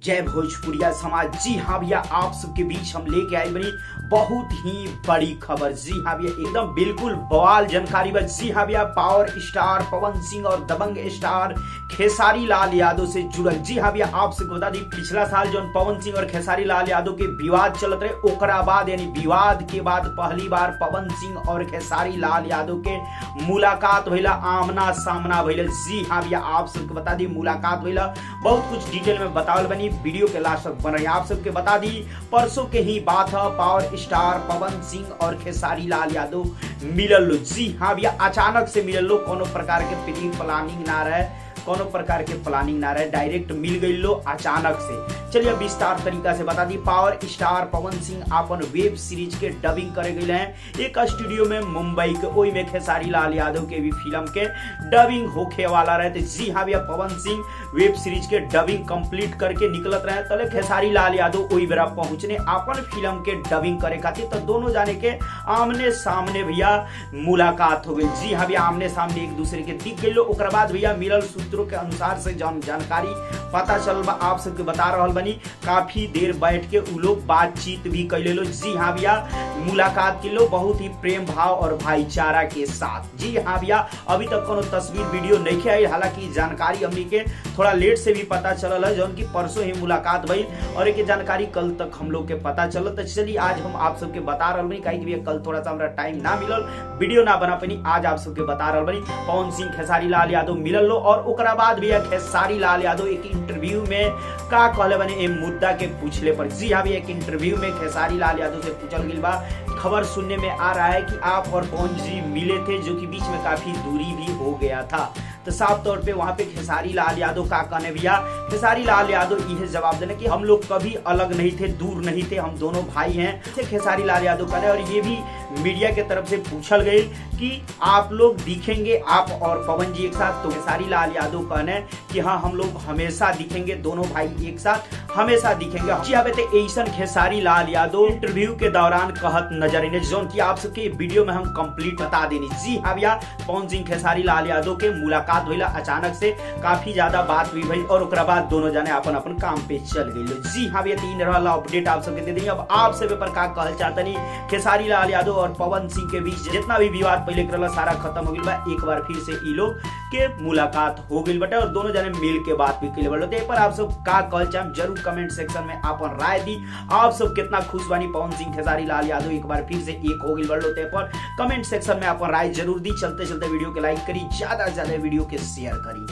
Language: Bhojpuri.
जय भोजपुरिया समाज। जी हाँ भैया, आप सबके बीच हम लेके आए बनी बहुत ही बड़ी खबर। जी हाँ भैया, एकदम बिल्कुल बवाल जानकारी बस। जी हाँ भैया, पावर स्टार पवन सिंह और दबंग स्टार खेसारी लाल यादव से जुड़ल। जी हाँ भैया, आप सबको बता दी पिछला साल जो पवन सिंह और खेसारी लाल यादव के विवाद चलत रहे, ओकरा बाद यानी विवाद के बाद पहली बार पवन सिंह और खेसारी लाल यादव के मुलाकात भइला, आमना सामना भइला। जी हाँ भैया, आप सबको बता दी मुलाकात भइला, बहुत कुछ डिटेल में बतावल बनी, वीडियो के लास्ट तक बन रही। आप सबके बता दी परसों के ही बात है, पावर स्टार पवन सिंह और खेसारी लाल यादव मिलल लो। जी हाँ भैया, अचानक से मिलल लो, कोनो प्रकार के प्री प्लानिंग ना रहे, कोनो प्रकार के प्लानिंग ना रहे, डायरेक्ट मिल गई लो अचानक से। चलिए विस्तार तरीका से बता दी। पावर स्टार पवन सिंह अपन वेब सीरीज के डबिंग करे गए हैं एक स्टूडियो में मुंबई के, ओई में खेसारी लाल यादव के भी फिल्म के डबिंग होखे वाला रहे। जी हाँ भैया, पवन सिंह वेब सीरीज के डबिंग कंप्लीट करके निकलत रहे, तले खेसारी लाल यादव ओई बेरा पहुंचने अपन फिल्म के डबिंग करे खातिर। तो दोनों जाने के आमने सामने भैया मुलाकात हो गई। जी हाँ भैया, आमने सामने एक दूसरे के दिख गई लो। ओकर बाद भैया मिलल सूत्रों के अनुसार से जानकारी पता चल बा, आप सबके बता रहल बनी, काफी देर बैठ के उ लोग बातचीत भी कैले लो। जी हाँ भैया, मुलाकात के लो बहुत ही प्रेम भाव और भाईचारा के साथ। जी हाँ भैया, अभी तक कोनो तस्वीर वीडियो नहीं आई, हालांकि जानकारी हमनी के थोड़ा लेट से भी पता चलल है, जौन की परसों ही मुलाकात भई और एक जानकारी कल तक हम लोग के पता चलल। तो चलिए आज हम आप सबके बता रहल बनी, काहे कि कल थोड़ा सा हमरा टाइम ना मिलल, वीडियो ना बना पानी, आज आप सबके बता रहल बनी पवन सिंह खेसारी लाल यादव मिलल लो। और ओकरा बाद भैया खेसारी लाल यादव एक इंटरव्यू में का कहले बने ए मुद्दा के पूछले पर। जी हाँ भैया, एक इंटरव्यू में खेसारी लाल यादव से पूछल गइल बा, खबर सुनने में आ रहा है कि आप और पवन जी मिले थे, जो कि बीच में काफी दूरी भी हो गया था। तो साफ तौर पे वहां पे खेसारी लाल यादव का कहने भैया, खेसारी लाल यादव यह जवाब देने कि हम लोग कभी अलग नहीं थे, दूर नहीं थे, हम दोनों भाई हैं, खेसारी लाल यादव कहने। और ये भी मीडिया के तरफ से पूछल गई कि आप लोग दिखेंगे, आप और पवन जी एक साथ। तो खेसारी लाल यादव कहने कि हाँ, हम लोग हमेशा दिखेंगे, दोनों भाई एक साथ हमेशा दिखेंगे। जी हाँ, ऐसन खेसारी लाल यादव इंटरव्यू के दौरान कहत नजर आने, जोन की आप सबके वीडियो में हम कंप्लीट बता देनी। जी हाँ भैया, पवन सिंह खेसारी लाल यादव के मुलाकात भइला, अचानक से काफी ज्यादा बात हुई भाई, और ओकरा बाद दोनों जाने अपन अपन काम पे चल गए। जी हाँ भैया, तीन वाला अपडेट आप सबके दे देंगे। अब आप सब पर का कहल चाहता नहीं, खेसारी लाल यादव और पवन सिंह के बीच जितना भी विवाद पहले करला सारा खत्म हो गइल बा, एक बार फिर से ई लोग के मुलाकात हो गइल बटे और दोनों जाने मिल के बात भी कइले बटे। पर आप सब का कहल चाहे जरूर कमेंट सेक्शन में अपन राय दी। आप सब कितना खुश बानी पवन सिंह खेसारी लाल यादव एक बार फिर से एक हो गइल बटे, पर कमेंट सेक्शन में अपन राय जरूर दी। चलते चलते वीडियो के लाइक करी, ज्यादा से ज्यादा वीडियो के शेयर करी।